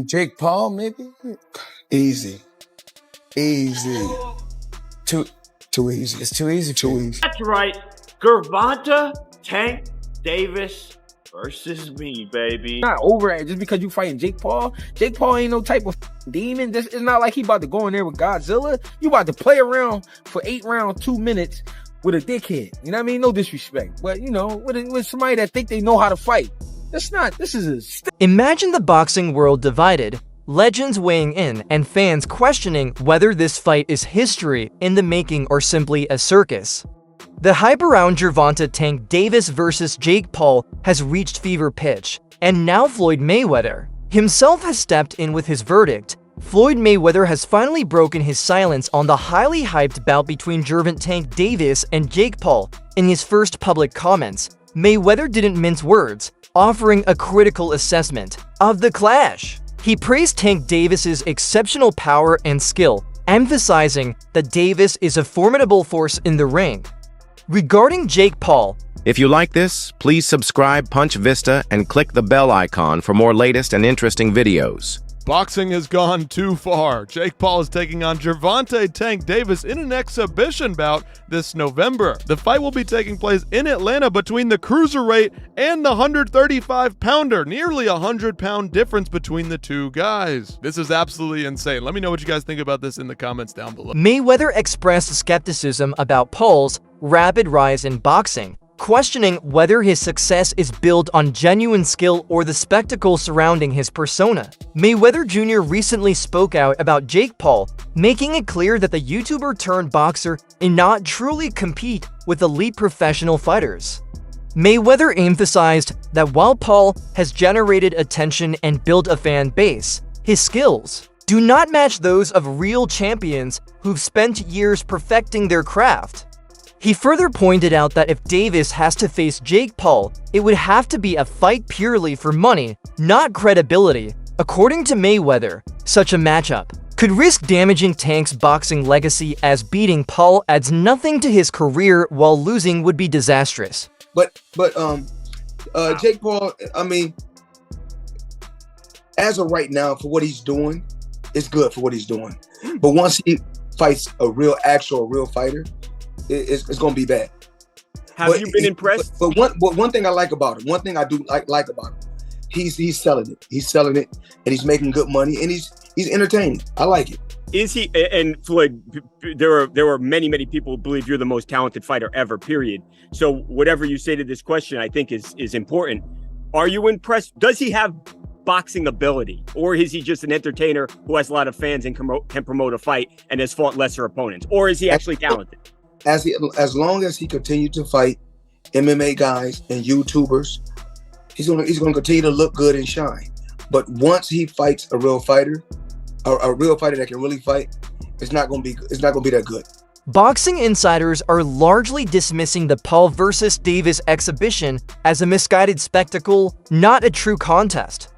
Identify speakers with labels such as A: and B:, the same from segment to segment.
A: Jake Paul, maybe? Easy. Too easy. It's too easy. Too easy.
B: That's right. Gervonta Tank Davis versus me, baby.
C: Not over it just because you fighting Jake Paul. Jake Paul ain't no type of demon. It's not like he about to go in there with Godzilla. You about to play around for 8 rounds, 2 minutes with a dickhead. You know what I mean? No disrespect. But, you know, with somebody that think they know how to fight.
D: Imagine the boxing world divided, legends weighing in, and fans questioning whether this fight is history in the making or simply a circus. The hype around Gervonta Tank Davis versus Jake Paul has reached fever pitch, and now Floyd Mayweather himself has stepped in with his verdict. Floyd Mayweather has finally broken his silence on the highly hyped bout between Gervonta Tank Davis and Jake Paul. In his first public comments, Mayweather didn't mince words, offering a critical assessment of the clash. He praised Tank Davis's exceptional power and skill, emphasizing that Davis is a formidable force in the ring. Regarding Jake Paul,
E: if you like this, please subscribe Punch Vista and click the bell icon for more latest and interesting videos.
F: Boxing has gone too far. Jake Paul is taking on Gervonta Tank Davis in an exhibition bout this November. The fight will be taking place in Atlanta between the cruiserweight and the 135-pounder, nearly a 100-pound difference between the two guys. This is absolutely insane. Let me know what you guys think about this in the comments down below.
D: Mayweather expressed skepticism about Paul's rapid rise in boxing, questioning whether his success is built on genuine skill or the spectacle surrounding his persona. Mayweather Jr. recently spoke out about Jake Paul, making it clear that the YouTuber-turned-boxer may not truly compete with elite professional fighters. Mayweather emphasized that while Paul has generated attention and built a fan base, his skills do not match those of real champions who've spent years perfecting their craft. He further pointed out that if Davis has to face Jake Paul, it would have to be a fight purely for money, not credibility. According to Mayweather, such a matchup could risk damaging Tank's boxing legacy, as beating Paul adds nothing to his career while losing would be disastrous.
A: But Jake Paul, I mean, as of right now, for what he's doing, it's good for what he's doing. But once he fights a real fighter, it's going to be bad.
B: Have you been impressed?
A: But one thing I like about him, one thing I do like about him, he's selling it. He's selling it, and he's making good money, and he's entertaining. I like it.
B: Is he? And Floyd, there are many people who believe you're the most talented fighter ever, period. So whatever you say to this question, I think is important. Are you impressed? Does he have boxing ability, or is he just an entertainer who has a lot of fans and can promote a fight and has fought lesser opponents? Or is he actually talented?
A: As long as he continues to fight MMA guys and YouTubers, he's gonna continue to look good and shine. But once he fights a real fighter that can really fight, it's not gonna be that good.
D: Boxing insiders are largely dismissing the Paul versus Davis exhibition as a misguided spectacle, not a true contest.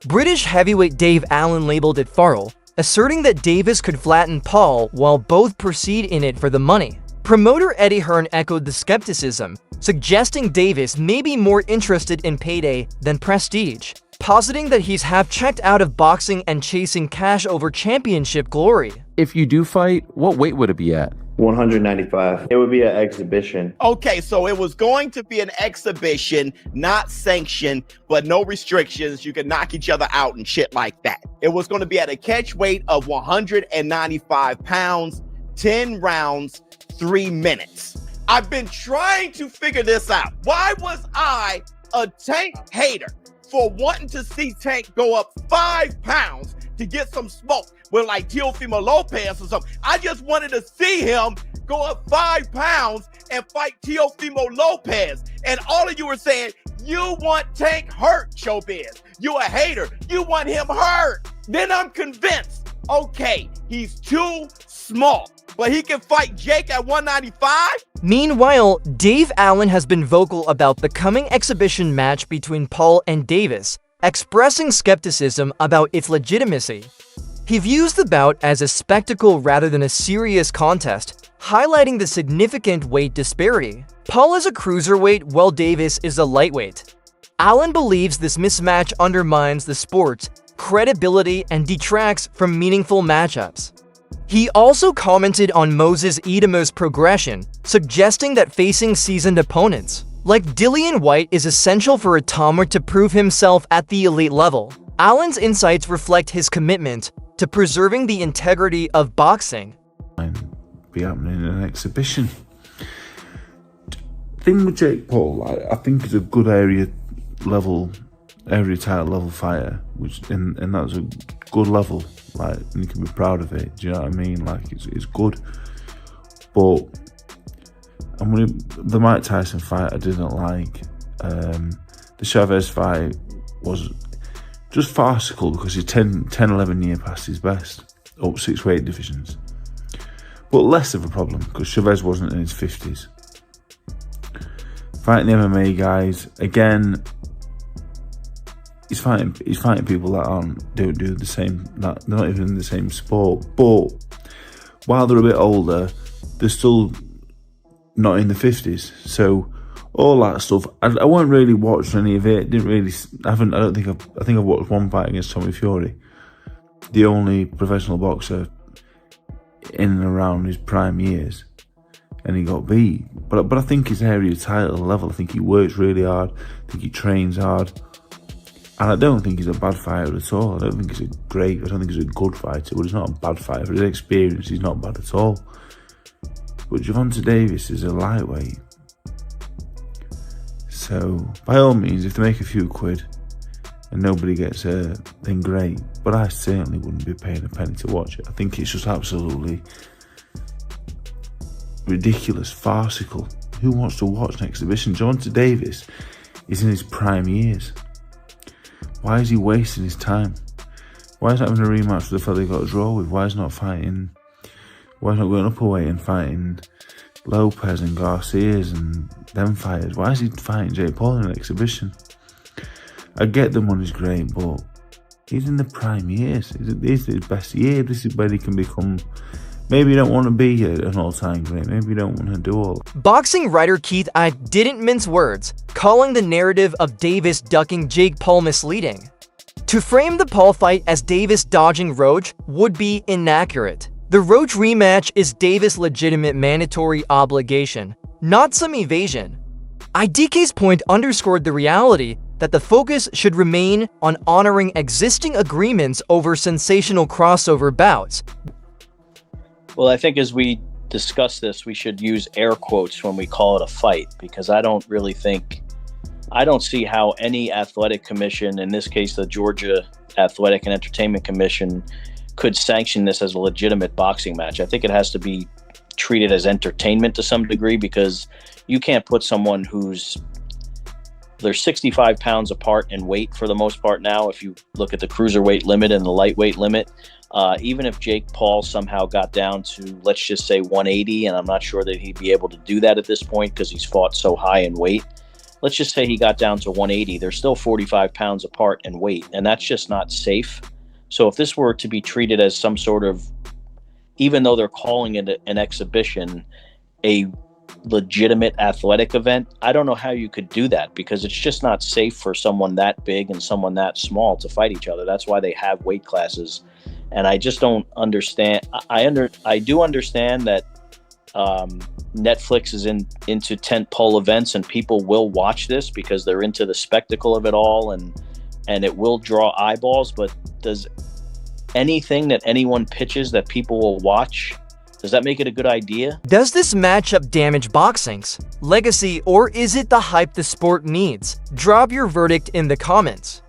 D: British heavyweight Dave Allen labeled it farce, asserting that Davis could flatten Paul while both proceed in it for the money. Promoter Eddie Hearn echoed the skepticism, suggesting Davis may be more interested in payday than prestige, positing that he's half checked out of boxing and chasing cash over championship glory.
G: If you do fight, what weight would it be at?
H: 195. It would be an exhibition.
I: Okay, so it was going to be an exhibition, not sanctioned, but no restrictions. You could knock each other out and shit like that. It was going to be at a catch weight of 195 pounds, 10 rounds, 3 minutes. I've been trying to figure this out. Why was I a Tank hater for wanting to see Tank go up 5 pounds to get some smoke with like Teofimo Lopez or something? I just wanted to see him go up 5 pounds and fight Teofimo Lopez. And all of you were saying, you want Tank hurt, Showbiz. You a hater. You want him hurt. Then I'm convinced, okay, he's too small, but he can fight Jake at 195?
D: Meanwhile, Dave Allen has been vocal about the coming exhibition match between Paul and Davis, expressing skepticism about its legitimacy. He views the bout as a spectacle rather than a serious contest, highlighting the significant weight disparity. Paul is a cruiserweight while Davis is a lightweight. Allen believes this mismatch undermines the sport's credibility and detracts from meaningful matchups. He also commented on Moses Idamo's progression, suggesting that facing seasoned opponents like Dillian White is essential for Itamar to prove himself at the elite level. Allen's insights reflect his commitment to preserving the integrity of boxing.
J: Be happening in an exhibition. Thing with Jake Paul, I think he's a good area title level fighter, and that's a good level. Like, and you can be proud of it. Do you know what I mean? Like, it's good. But the Mike Tyson fight I didn't like. The Chavez fight was just farcical because he's 10-11 years past his best, up 6 weight divisions. But less of a problem because Chavez wasn't in his 50s. Fighting the MMA guys, again, he's fighting people that don't do the same, they're not even in the same sport. But while they're a bit older, they're still not in the 50s. So all that stuff, I won't really watch any of it. I think I've watched one fight against Tommy Fury, the only professional boxer in and around his prime years, and he got beat. But I think his area title level, I think he works really hard, I think he trains hard, and I don't think he's a bad fighter at all. I don't think he's a good fighter, but he's not a bad fighter. For his experience, he's not bad at all. But Gervonta Davis is a lightweight. So, by all means, if they make a few quid and nobody gets hurt, then great. But I certainly wouldn't be paying a penny to watch it. I think it's just absolutely ridiculous, farcical. Who wants to watch an exhibition? Gervonta Davis is in his prime years. Why is he wasting his time? Why is he having a rematch with the fella he got a draw with? Why is he not fighting? Why is he not going up a weight and fighting Lopez and Garcias and them fighters? Why is he fighting Jake Paul in an exhibition? I get the money's great, but he's in the prime years. This is his best year. This is where he can become. Maybe you don't want to be an all-time great. Maybe you don't want to do all.
D: Boxing writer Keith Ike didn't mince words, calling the narrative of Davis ducking Jake Paul misleading. To frame the Paul fight as Davis dodging Roach would be inaccurate. The Roach rematch is Davis' legitimate mandatory obligation, not some evasion. IDK's point underscored the reality that the focus should remain on honoring existing agreements over sensational crossover bouts.
K: Well, I think as we discuss this, we should use air quotes when we call it a fight, because I don't see how any athletic commission, in this case the Georgia Athletic and Entertainment Commission, could sanction this as a legitimate boxing match. I think it has to be treated as entertainment to some degree, because you can't put someone they're 65 pounds apart in weight for the most part now. If you look at the cruiserweight limit and the lightweight limit, even if Jake Paul somehow got down to, let's just say 180, and I'm not sure that he'd be able to do that at this point because he's fought so high in weight. Let's just say he got down to 180. They're still 45 pounds apart in weight, and that's just not safe. So if this were to be treated as some sort of, even though they're calling it an exhibition, a legitimate athletic event, I don't know how you could do that, because it's just not safe for someone that big and someone that small to fight each other. That's why they have weight classes. And I just don't understand. I do understand that Netflix is into tentpole events, and people will watch this because they're into the spectacle of it all, and it will draw eyeballs. But does anything that anyone pitches that people will watch, does that make it a good idea?
D: Does this matchup damage boxing's legacy, or is it the hype the sport needs? Drop your verdict in the comments.